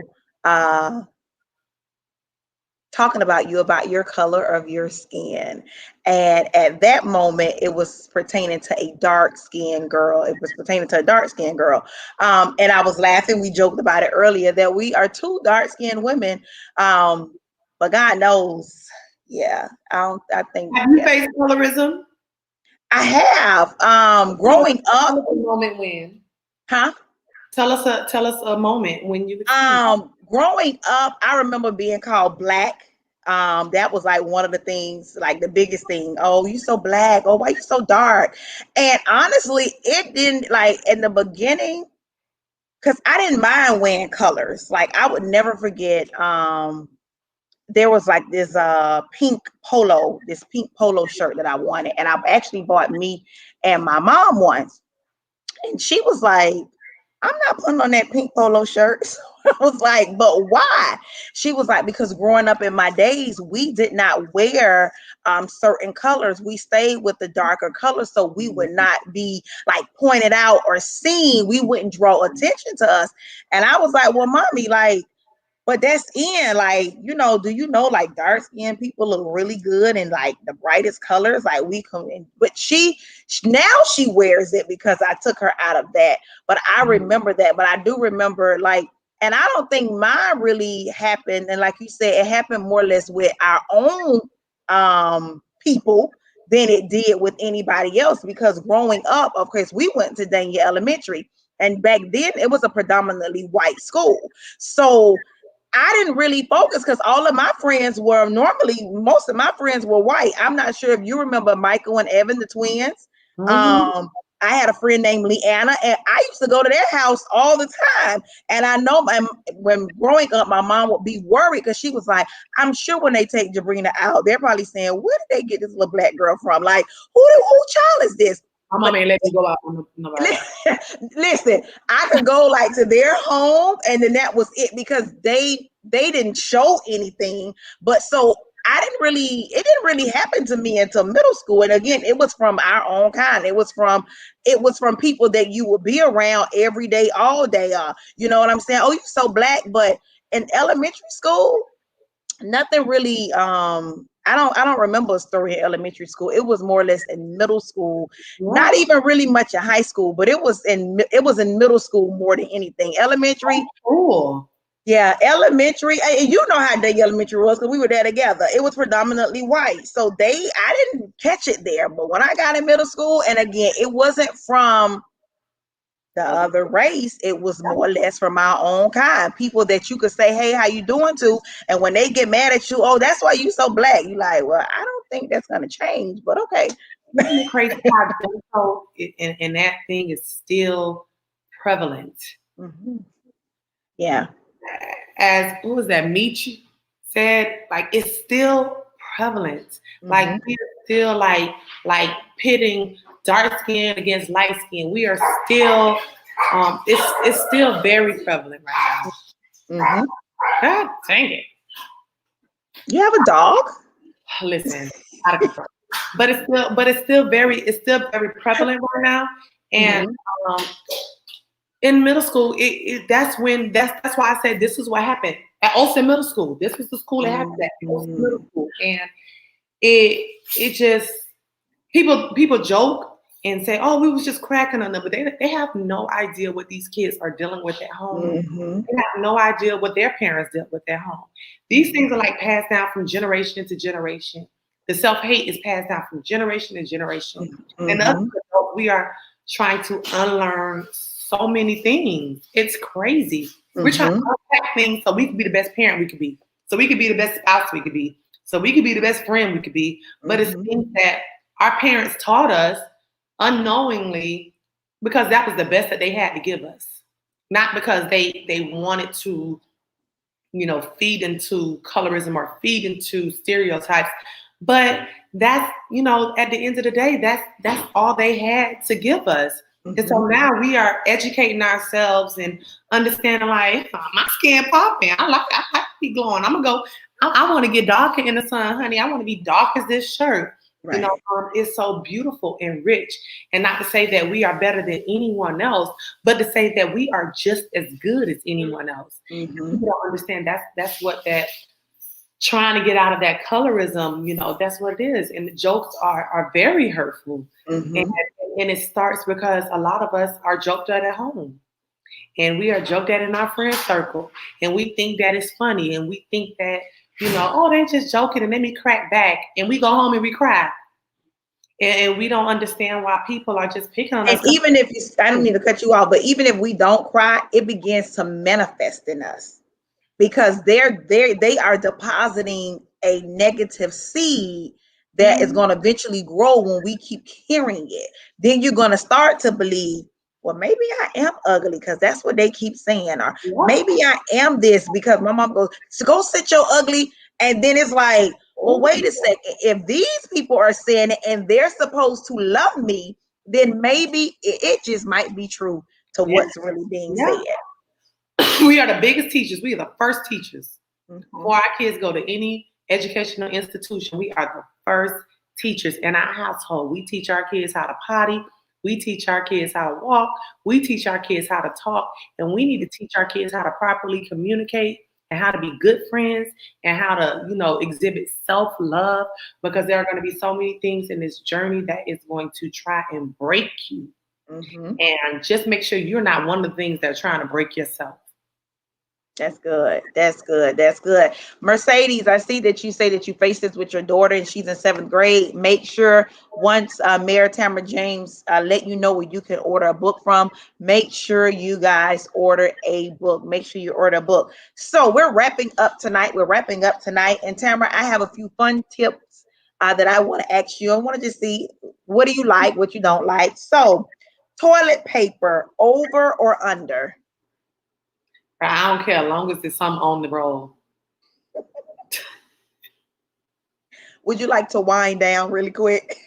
talking about you about your color of your skin. And at that moment, it was pertaining to a dark skinned girl. It was pertaining to a dark skinned girl. And I was laughing. We joked about it earlier that we are two dark skinned women. But God knows. Yeah. I think Have you yeah. faced colorism? I have. Growing Tell up. us a moment when. Huh? Tell us a moment when you Growing up, I remember being called black. That was like one of the things, like the biggest thing. Oh, you so black. Oh, why you so dark? And honestly, it didn't like in the beginning, because I didn't mind wearing colors. Like I would never forget. There was like this this pink polo shirt that I wanted, and I actually bought me and my mom once, and she was like, I'm not putting on that pink polo shirt. So I was like, but why? She was like, because growing up in my days, we did not wear certain colors. We stayed with the darker colors so we would not be like pointed out or seen. We wouldn't draw attention to us. And I was like, well, mommy, like, but that's in like, do you know like dark skinned people look really good in like the brightest colors? Like we come in, but now she wears it because I took her out of that. But I remember that. But I do remember like, and I don't think mine really happened. And like you said, it happened more or less with our own people than it did with anybody else. Because growing up, of course, we went to Daniel Elementary. And back then it was a predominantly white school. So I didn't really focus because all of my friends were most of my friends were white. I'm not sure if you remember Michael and Evan, the twins. Mm-hmm. I had a friend named Leanna, and I used to go to their house all the time. And I know when growing up, my mom would be worried because she was like, I'm sure when they take Jabrina out, they're probably saying, where did they get this little black girl from? Like, who child is this? My mom ain't let me go out on nobody. Listen, I could go like to their home, and then that was it because they didn't show anything. But so it didn't really happen to me until middle school. And again, it was from our own kind. It was from people that you would be around every day, all day. You know what I'm saying? Oh, you're so black. But in elementary school, nothing really I don't remember a story in elementary school. It was more or less in middle school, not even really much in high school, but it was in middle school more than anything. Elementary. Cool. Yeah, elementary. And you know how Day Elementary was because we were there together. It was predominantly white. So I didn't catch it there. But when I got in middle school, and again, it wasn't from the other race, it was more or less from our own kind, people that you could say, hey, how you doing to, and when they get mad at you, oh, that's why you so black, you like, well, I don't think that's going to change, but okay. Isn't it crazy how and that thing is still prevalent? Mm-hmm. Yeah. As who was that Michi said, like it's still prevalent. Mm-hmm. Like we're still like pitting dark skin against light skin. We are still, it's still very prevalent right now. Mm-hmm. God dang it. You have a dog? Listen, out of control. But it's still very prevalent right now. And in middle school, that's why I said this is what happened at Olsen Middle School. This was the school that happened at Olsen Middle School, and it just people joke and say, "Oh, we was just cracking on them," but they have no idea what these kids are dealing with at home. They have no idea what their parents dealt with at home. These things are like passed down from generation to generation. The self-hate is passed down from generation to generation, and us adults, we are trying to unlearn so many things. It's crazy. We're trying to unpack things so we can be the best parent we could be, so we could be the best spouse we could be, so we could be the best friend we could be. But it's things that our parents taught us unknowingly because that was the best that they had to give us, not because they wanted to, feed into colorism or feed into stereotypes. But that's, at the end of the day, that's all they had to give us. And so now we are educating ourselves and understanding, like, my skin popping. I like to be glowing. I'm gonna go. I want to get darker in the sun, honey. I want to be dark as this shirt. Right. It's so beautiful and rich. And not to say that we are better than anyone else, but to say that we are just as good as anyone else. You don't understand that's what that trying to get out of that colorism, that's what it is. And the jokes are very hurtful. And it starts because a lot of us are joked at home. And we are joked at in our friend circle. And we think that it's funny. And we think that, oh, they just joking and let me crack back. And we go home and we cry. And we don't understand why people are just picking on us. And even if I don't need to cut you off, but even if we don't cry, it begins to manifest in us. Because they are depositing a negative seed that is going to eventually grow when we keep hearing it. Then you're going to start to believe, well, maybe I am ugly because that's what they keep saying. Or maybe I am this because my mom goes, so go sit your ugly. And then it's like, well, wait a second. If these people are saying it and they're supposed to love me, then maybe it just might be true to what's really being said. We are the biggest teachers. We are the first teachers. Before our kids go to any educational institution, we are the first teachers in our household. We teach our kids how to potty. We teach our kids how to walk. We teach our kids how to talk. And we need to teach our kids how to properly communicate and how to be good friends and how to, exhibit self-love, because there are going to be so many things in this journey that is going to try and break you. And just make sure you're not one of the things that are trying to break yourself. That's good. That's good. That's good. Mercedes, I see that you say that you face this with your daughter and she's in 7th grade. Make sure once Mayor Tamara James let you know where you can order a book from, make sure you guys order a book. Make sure you order a book. So we're wrapping up tonight. And Tamara, I have a few fun tips that I want to ask you. I want to just see, what do you like, what you don't like? So toilet paper, over or under? I don't care, as long as there's something on the roll. Would you like to wind down really quick?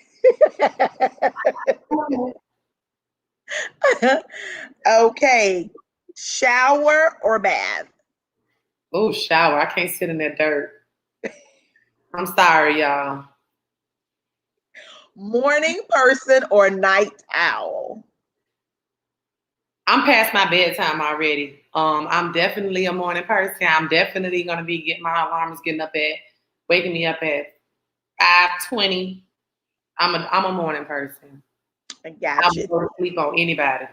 Okay. Shower or bath? Oh, shower. I can't sit in that dirt. I'm sorry, y'all. Morning person or night owl? I'm past my bedtime already. I'm definitely a morning person. I'm definitely gonna be getting my alarms waking me up at 5:20. I'm a morning person. I got you. I'm going to sleep on anybody.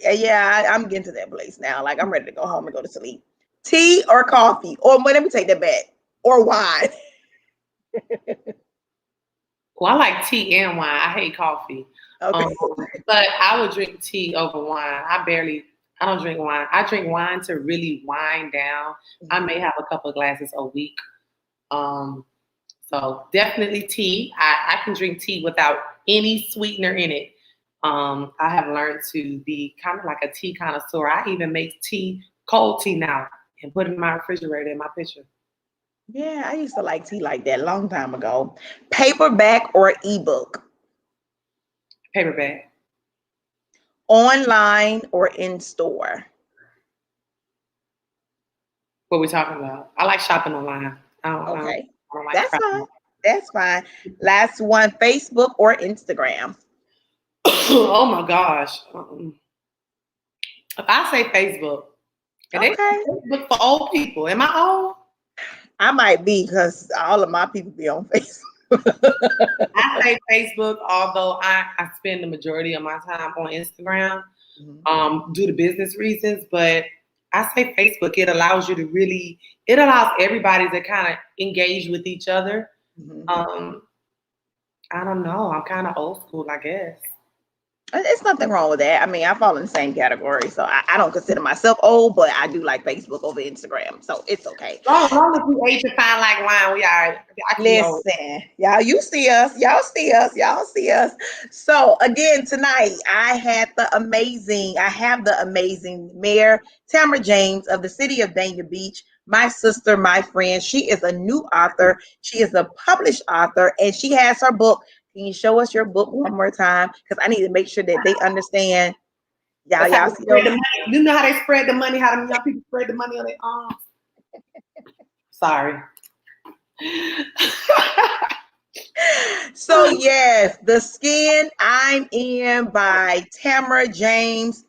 Yeah, I'm getting to that place now. Like, I'm ready to go home and go to sleep. Tea or coffee? Or let me take that back. Or wine? Well, I like tea and wine. I hate coffee. Okay. But I would drink tea over wine. I don't drink wine. I drink wine to really wind down. I may have a couple of glasses a week. So definitely tea. I can drink tea without any sweetener in it. I have learned to be kind of like a tea connoisseur. I even make cold tea now, and put it in my refrigerator in my pitcher. Yeah, I used to like tea like that a long time ago. Paperback or ebook? Paperback. Online or in store? What we talking about? I like shopping online. Okay, I don't like that's crowding. fine. That's fine. Last one, Facebook or Instagram? Oh my gosh. If I say Facebook, and they say Okay. Facebook for old people, am I old? I might be because all of my people be on Facebook. I say Facebook, although I spend the majority of my time on Instagram Mhm, due to business reasons. But I say Facebook, it allows you to really, it allows everybody to kind of engage with each other. mhm. Um, I don't know. I'm kind of old school, I guess. It's nothing wrong with that. I mean, I fall in the same category, so I don't consider myself old, but I do like Facebook over Instagram, so it's okay. As long as we age and fine like wine, we are. I can be old. Listen, y'all, you see us, y'all see us, y'all see us. So again, tonight I have the amazing Mayor Tamara James of the city of Dania Beach, my sister, my friend. She is a new author. She is a published author, and she has her book. Can you show us your book one more time? Because I need to make sure that they understand. That's how Y'all they see spread those? the money. You know how they spread the money, how them young people spread the money on their arms. Sorry. So yes, The Skin I'm In by Tamara James.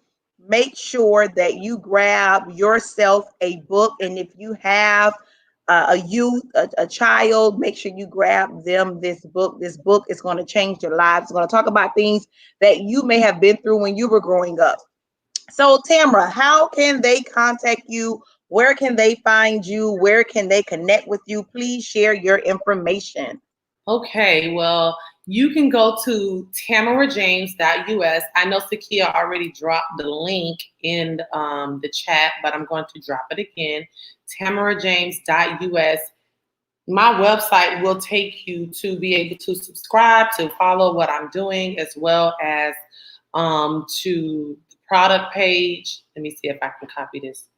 Make sure that you grab yourself a book, and if you have a youth, a child, make sure you grab them this book. This book is going to change their lives. It's going to talk about things that you may have been through when you were growing up. So Tamara, how can they contact you? Where can they find you? Where can they connect with you? Please share your information. Okay, well, you can go to tamarajames.us. I know Sakia already dropped the link in the chat, but I'm going to drop it again. tamarajames.us. My website will take you to be able to subscribe, to follow what I'm doing, as well as to the product page. Let me see if I can copy this.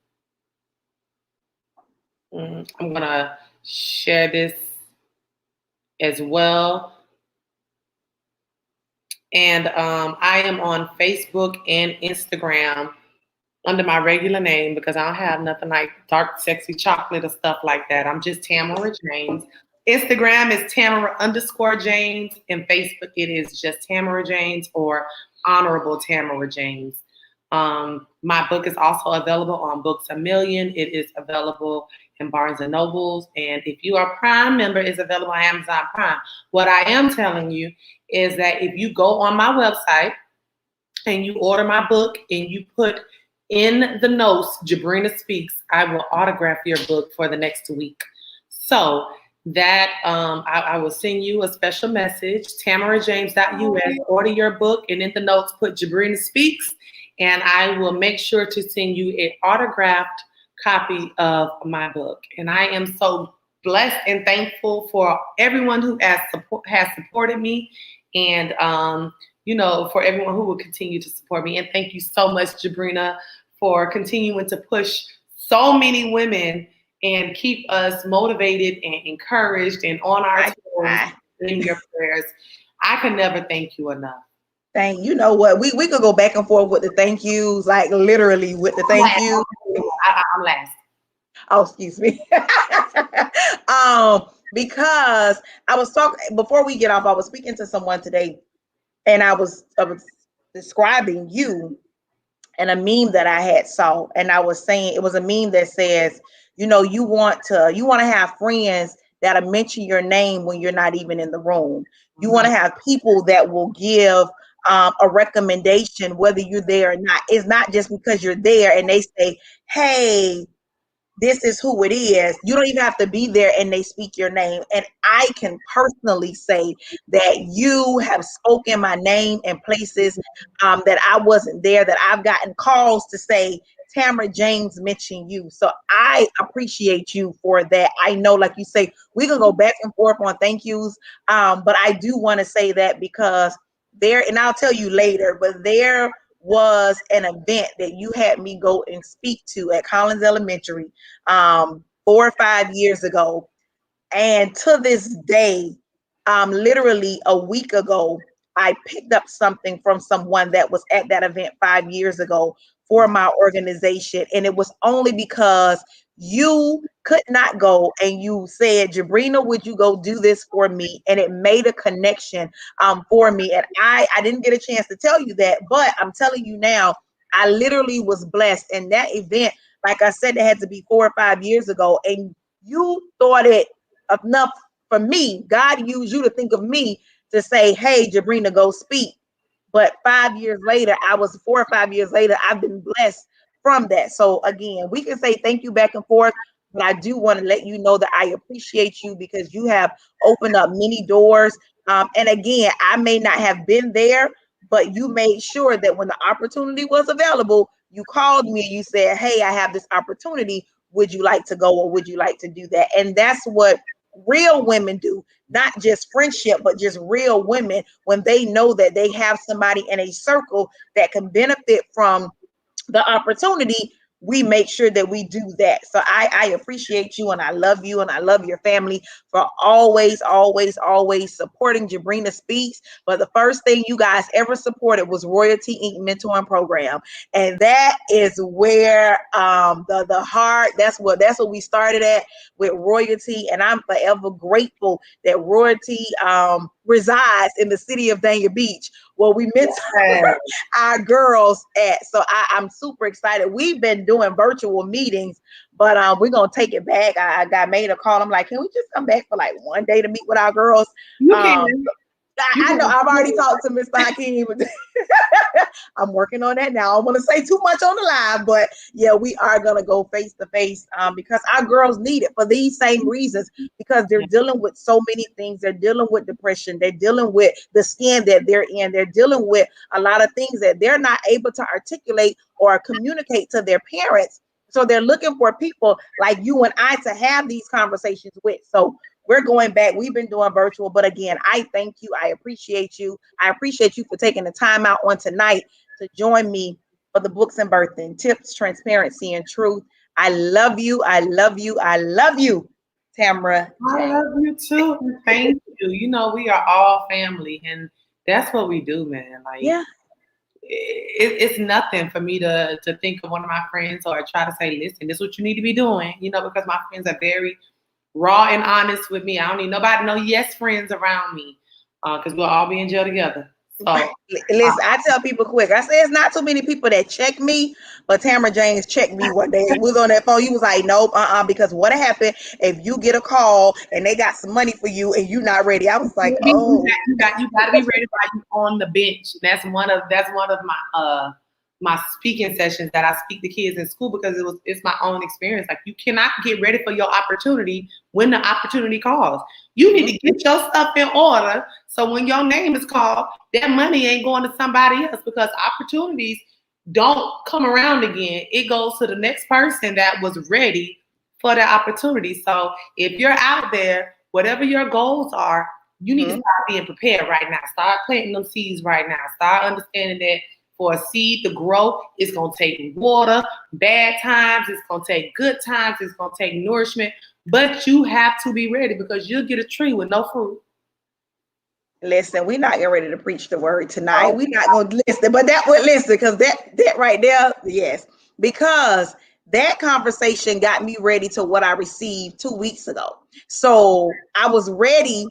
I'm going to share this as well. And I am on Facebook and Instagram under my regular name because I don't have nothing like dark, sexy chocolate or stuff like that. I'm just Tamara James. Instagram is Tamara_James, and Facebook it is just Tamara James or Honorable Tamara James. My book is also available on Books A Million. It is available in Barnes and Nobles, and if you are a Prime member, it's available on Amazon Prime. What I am telling you is that if you go on my website and you order my book and you put in the notes, Jabrina Speaks, I will autograph your book for the next week. So that I will send you a special message, tamarajames.us, order your book, and in the notes put Jabrina Speaks, and I will make sure to send you an autographed copy of my book. And I am so blessed and thankful for everyone who has supported me, and for everyone who will continue to support me. And thank you so much, Jabrina, for continuing to push so many women and keep us motivated and encouraged and on our toes in your prayers. I can never thank you enough. Thank you. Know what? We could go back and forth with the thank yous, like literally with the thank you. I'm last. Oh, excuse me. Because I was talking before we get off, I was speaking to someone today, and I was describing you and a meme that I had saw, and I was saying it was a meme that says, you want to have friends that'll mention your name when you're not even in the room. You want to have people that will give a recommendation whether you're there or not. It's not just because you're there and they say, hey, this is who it is. You don't even have to be there and they speak your name. And I can personally say that you have spoken my name in places that I wasn't there, that I've gotten calls to say, Tamara James mentioned you. So I appreciate you for that. I know, like you say, we can go back and forth on thank yous. But I do want to say that because and I'll tell you later, but there was an event that you had me go and speak to at Collins Elementary 4 or 5 years ago. And to this day, literally a week ago, I picked up something from someone that was at that event 5 years ago for my organization. And it was only because you could not go and you said, Jabrina, would you go do this for me? And it made a connection for me. And I didn't get a chance to tell you that, but I'm telling you now, I literally was blessed. And that event, like I said, it had to be 4 or 5 years ago. And you thought it enough for me. God used you to think of me to say, hey, Jabrina, go speak. But 5 years later, 4 or 5 years later, I've been blessed from that. So again, we can say thank you back and forth, but I do want to let you know that I appreciate you because you have opened up many doors. And again, I may not have been there, but you made sure that when the opportunity was available, you called me and you said, hey, I have this opportunity. Would you like to go or would you like to do that? And that's what real women do, not just friendship, but just real women when they know that they have somebody in a circle that can benefit from the opportunity. We make sure that we do that. So I appreciate you and I love you and I love your family for always, always, always supporting Jabrina Speaks. But the first thing you guys ever supported was Royalty Inc. Mentoring Program. And that is where the heart, that's what we started at with Royalty. And I'm forever grateful that Royalty resides in the city of Dania Beach, where we mentor our girls at. So I'm super excited. We've been doing virtual meetings, but we're gonna take it back. I got made a call. I'm like, can we just come back for like one day to meet with our girls? You can. I know I've already talked to Mr. Hakeem. I'm working on that now. I don't want to say too much on the live, but yeah, we are gonna go face to face because our girls need it for these same reasons, because they're dealing with so many things. They're dealing with depression, they're dealing with the skin that they're in, they're dealing with a lot of things that they're not able to articulate or communicate to their parents. So they're looking for people like you and I to have these conversations with. So we're going back. We've been doing virtual, but again, I thank you. I appreciate you. I appreciate you for taking the time out on tonight to join me for the Books and Birthing Tips, Transparency, and Truth. I love you. I love you. I love you, Tamara. I love you too. Thank you. You know, we are all family, and that's what we do, man. Like, Yeah. it's nothing for me to think of one of my friends or try to say, listen, this is what you need to be doing, you know, because my friends are very raw and honest with me. I don't need nobody, no yes friends around me, because we'll all be in jail together. So listen, I tell people quick. I say it's not too many people that check me, but Tamara James checked me one day. We was on that phone. You was like, nope, because what happened if you get a call and they got some money for you and you not ready? I was like, oh, you got to be ready while you on the bench. That's one of my my speaking sessions that I speak to kids in school, because it's my own experience. Like, you cannot get ready for your opportunity when the opportunity calls. You need to get your stuff in order, so when your name is called, that money ain't going to somebody else, because opportunities don't come around again. It goes to the next person that was ready for the opportunity. So if you're out there, whatever your goals are, you need to start being prepared right now. Start planting them seeds right now. Start understanding that for a seed to grow, it's going to take water, bad times, it's going to take good times, it's going to take nourishment, but you have to be ready, because you'll get a tree with no fruit. Listen, we're not getting ready to preach the word tonight. We're not going to listen, but that would listen, because that right there, yes, because that conversation got me ready to what I received 2 weeks ago. So I was ready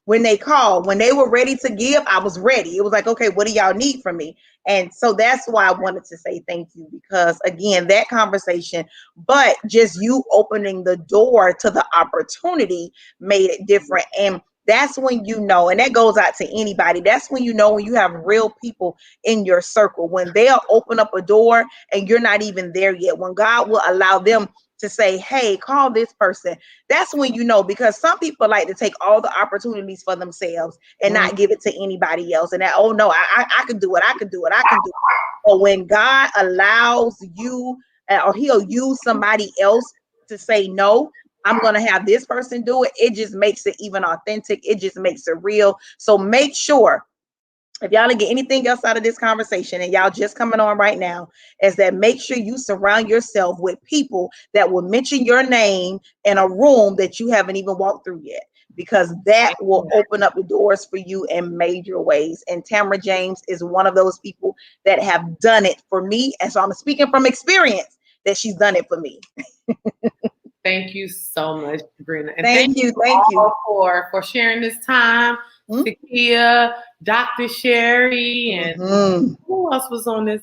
when they called. When they were ready to give, I was ready. It was like, okay, what do y'all need from me? And so that's why I wanted to say thank you, because again, that conversation, but just you opening the door to the opportunity made it different. And that's when you know, and that goes out to anybody. That's when you know when you have real people in your circle, when they'll open up a door and you're not even there yet, when God will allow them to say, hey, call this person. That's when you know, because some people like to take all the opportunities for themselves and not give it to anybody else. And that, oh no, I can do it. I can do it. I can do it. But when God allows you, or he'll use somebody else to say, no, I'm going to have this person do it, it just makes it even authentic. It just makes it real. So make sure, if y'all didn't get anything else out of this conversation and y'all just coming on right now, is that make sure you surround yourself with people that will mention your name in a room that you haven't even walked through yet. because that will open up the doors for you in major ways. And Tamara James is one of those people that have done it for me. And so I'm speaking from experience that she's done it for me. Thank you so much, Jabrina. And Thank you. Thank you. all for sharing this time. Sakia, Dr. Sherry, and who else was on this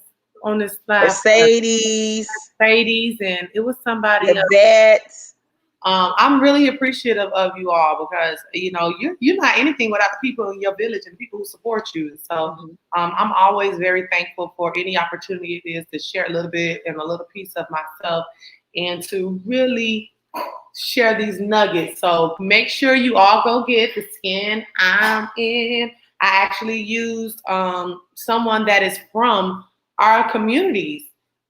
live? Mercedes, and it was somebody else. I'm really appreciative of you all because you're not anything without the people in your village and the people who support you. So I'm always very thankful for any opportunity it is to share a little bit and a little piece of myself and to really share these nuggets. So make sure you all go get the skin I'm in. I actually used someone that is from our communities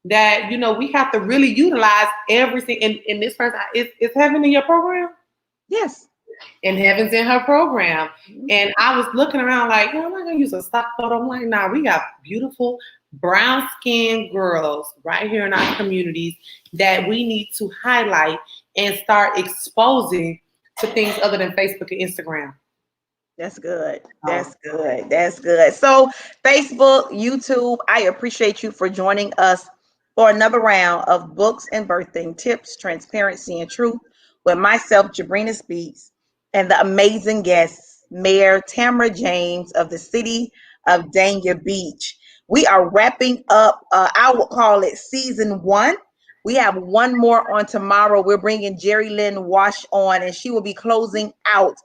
that, we have to really utilize everything. In this person, is Heaven in your program? Yes. And Heaven's in her program. And I was looking around like, I'm not going to use a stock photo. I'm like, nah, we got beautiful brown skinned girls right here in our communities that we need to highlight and start exposing to things other than Facebook and Instagram. That's good. That's good. That's good. So Facebook, YouTube, I appreciate you for joining us for another round of Books and Birthing Tips, Transparency, and Truth with myself, Jabrina Speaks, and the amazing guest, Mayor Tamara James of the city of Dania Beach. We are wrapping up, I would call it season 1. We have one more on tomorrow. We're bringing Jerry Lynn Wash on, and she will be closing out.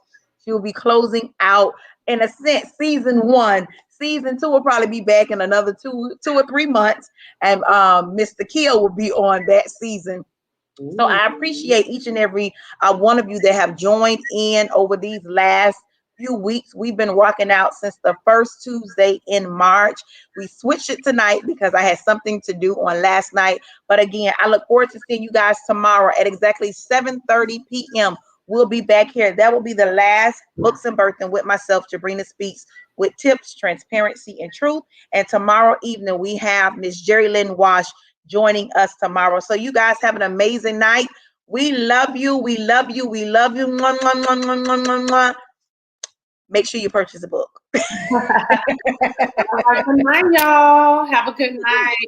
She will be closing out, in a sense, season 1. Season 2 will probably be back in another two or 3 months, and Mr. Keel will be on that season. So I appreciate each and every one of you that have joined in over these last few weeks. We've been rocking out since the first Tuesday in March. We switched it tonight because I had something to do on last night. But again, I look forward to seeing you guys tomorrow at exactly 7:30 p.m. We'll be back here. That will be the last Books and Birthing with myself, Jabrina Speaks, with tips, transparency, and truth. And tomorrow evening, we have Miss Jerry Lynn Wash joining us tomorrow. So you guys have an amazing night. We love you. We love you. We love you. Mwah, mwah, mwah, mwah, mwah, mwah, mwah. Make sure you purchase a book. Good night, y'all. Have a good night.